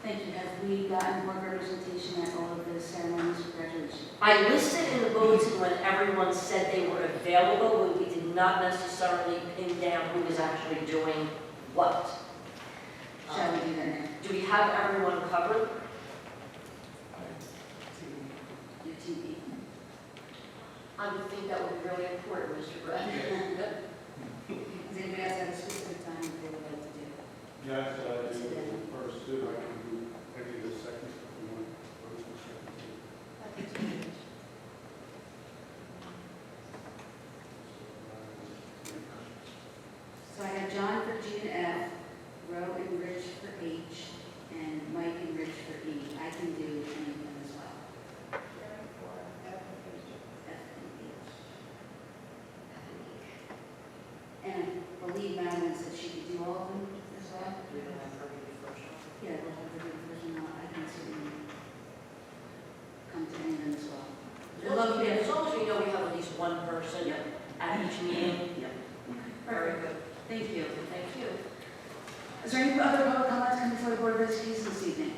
A: Thank you. Have we gotten board representation at all of the ceremonies for graduation?
B: I listed in the bulletin when everyone said they were available, but we did not necessarily pin down who was actually doing what.
A: Shall we do that now?
B: Do we have everyone covered?
A: Your TV.
B: I would think that would be really important, Mr. Brett.
A: Does anybody else have a specific time that they would like to do?
I: Yes, I do first too. I can do maybe the second if you want. First and second.
A: So I have John for G and F, Roe and Rich for H, and Mike and Rich for E. I can do any of them as well. F and H. And I believe Madeline said she could do all of them as well.
B: We don't have her be first.
A: Yeah, we'll have the good version. I can certainly come to any of them as well.
B: As long as we know we have at least one person at each meeting.
A: Yep.
B: Very good.
A: Thank you.
B: Thank you.
A: Is there any other public comments coming before the Board of Education this evening?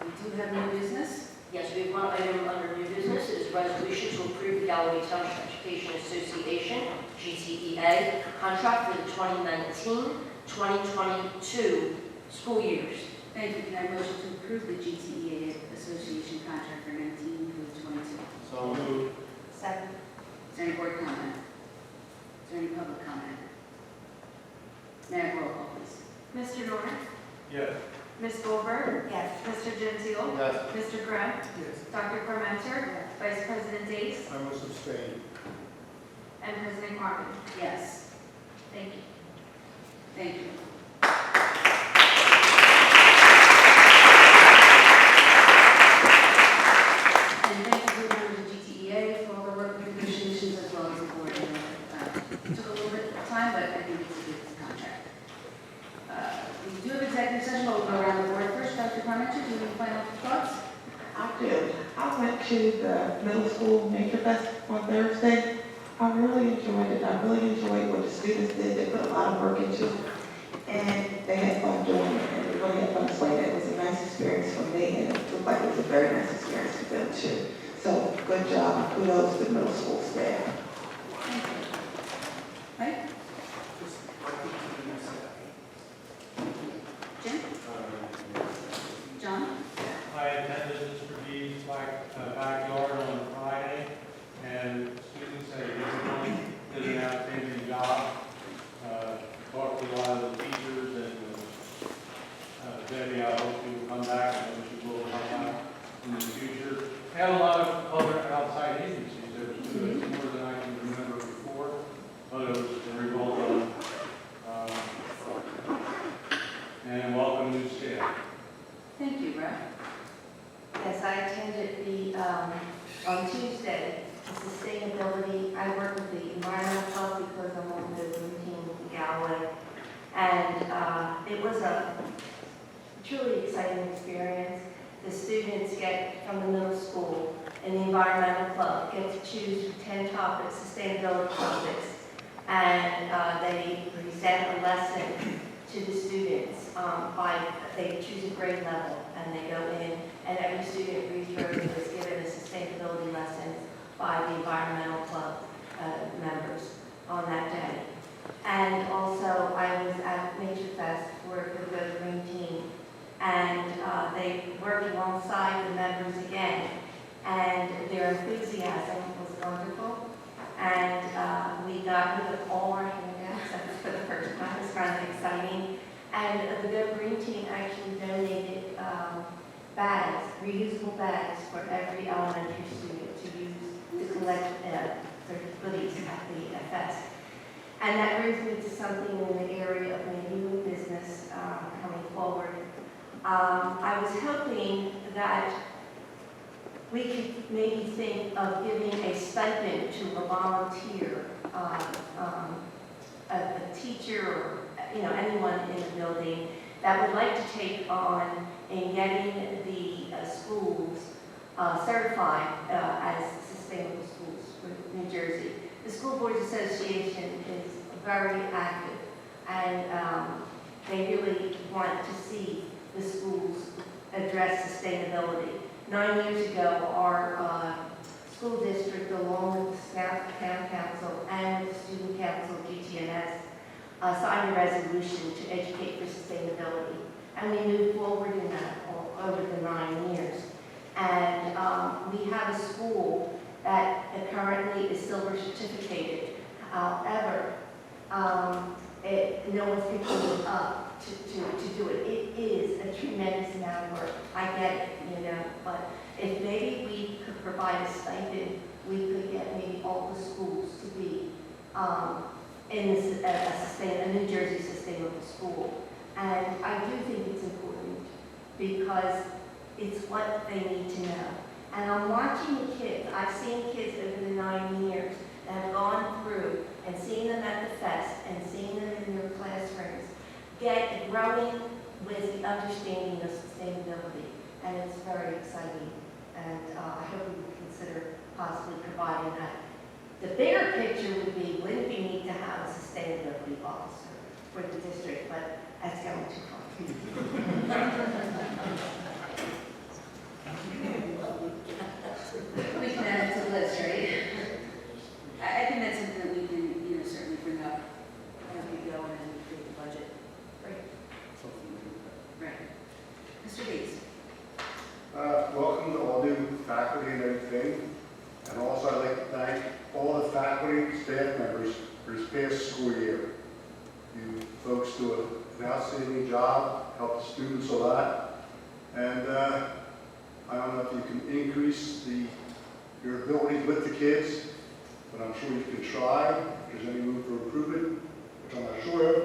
A: We do have new business.
B: Yes, we have one item under new business. It is resolution to approve the Galloway Township Education Association, GTEA, contract for the 2019-2022 school years.
A: Thank you. Can I have a motion to approve the GTEA Association contract for 19 through 22?
D: So moved.
E: Second.
A: Is there any board comment? Is there any public comment? May I have roll call, please?
H: Mr. Noor?
I: Yes.
H: Ms. Goldberg?
E: Yes.
H: Mr. Gentile?
D: Yes.
H: Mr. Grimm?
I: Yes.
H: Dr. Parmenter? Vice President Dace?
I: I must abstain.
H: And President Harmon.
A: Yes.
H: Thank you.
A: Thank you. And thank you to the members of GTEA for all the work with negotiations as well as the board. It took a little bit of time, but I think it's a good contract. We do have executive session, but we'll go around the board first. Dr. Parmenter, do you have any final thoughts?
G: I do. I went to the middle school Nature Fest on Thursday. I really enjoyed it. I really enjoyed what the students did. They put a lot of work into it. And they had fun doing it. And they really had fun playing it. It was a nice experience for me. And it looked like it was a very nice experience for them too. So good job. Kudos to the middle school staff.
A: Thank you. Mike? Jim? John?
O: I attended Mr. B's backyard on Friday, and students at Galloway did an outstanding job. Talked to a lot of the teachers, and Debbie, I hope you will come back, and I wish you will come back in the future. Had a lot of other outside agencies. There was more than I can remember before, but it was very well done. And welcome new staff.
A: Thank you, Brett.
E: Yes, I attended the, on Tuesday, the sustainability, I work with the environmental health because I'm on the Zoom team with the Galloway. And it was a truly exciting experience. The students get from the middle school in the environmental club, get to choose 10 topics, sustainability topics. And they present a lesson to the students they choose a grade level and they go in and every student reads through is given a sustainability lesson by the environmental club members on that day. And also, I was at Nature Fest for the Go Green team. And they worked alongside the members again. And their enthusiasm was wonderful. And we got rid of all our handouts. That was for the first time. It was kind of exciting. And the Go Green team actually donated bags, reusable bags for every elementary student to use to collect their goodies at the fest. And that brings me to something in the area of maybe new business coming forward. I was hoping that we could maybe think of giving a stipend to a volunteer, a teacher, or anyone in the building that would like to take on in getting the schools certified as sustainable schools for New Jersey. The School Boards Association is very active, and they really want to see the schools address sustainability. 9 years ago, our school district, along with the Town Council and the Student Council, GTMS, signed a resolution to educate for sustainability. And we moved forward in that over the 9 years. And we have a school that currently is silver certificated. However, no one's picking it up to do it. It is a tremendous amount of work. I get it, but if maybe we could provide a stipend, we could get maybe all the schools to be in a New Jersey sustainable school. And I do think it's important because it's what they need to know. And I'm watching the kids. I've seen kids over the 9 years that have gone through and seen them at the fest and seen them in their classrooms growing with the understanding of sustainability. And it's very exciting. And I hope we would consider possibly providing that. The bigger picture would be, wouldn't we need to have a sustainability officer for the district? But that's going too far.
A: We can add it to the list, right? I think that's something that we can, certainly bring up as we go and as we create the budget. Right. Mr. Bates.
I: Welcome to all new faculty and everything. And also I'd like to thank all the faculty, staff members for this past school year. You folks do an outstanding job, help the students a lot. And I don't know if you can increase your abilities with the kids, but I'm sure you can try. If there's any room for improvement, which I'm not sure of.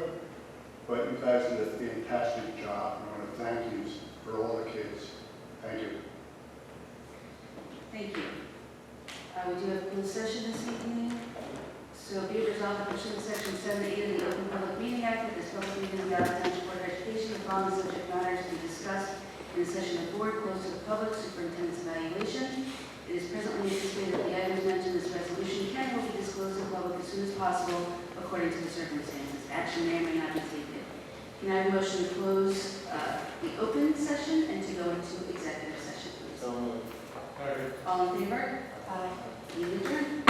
I: But you guys did a fantastic job. I want to thank you for all the kids. Thank you.
A: Thank you. We do have closed session this evening. So be it resolved that pursuant to section 7A of the Open Public Meeting Act, that this public meeting of the Galloway Township Board of Education, the following subject matters to be discussed in the session of the board closed to the public, superintendent's evaluation. It is presently anticipated that the items mentioned in this resolution can will be disclosed to the public as soon as possible according to the circumstances. Action may or may not be taken. Can I have a motion to close the open session and to go into executive session, please?
O: So moved.
A: All in favor? Aye. You adjourn.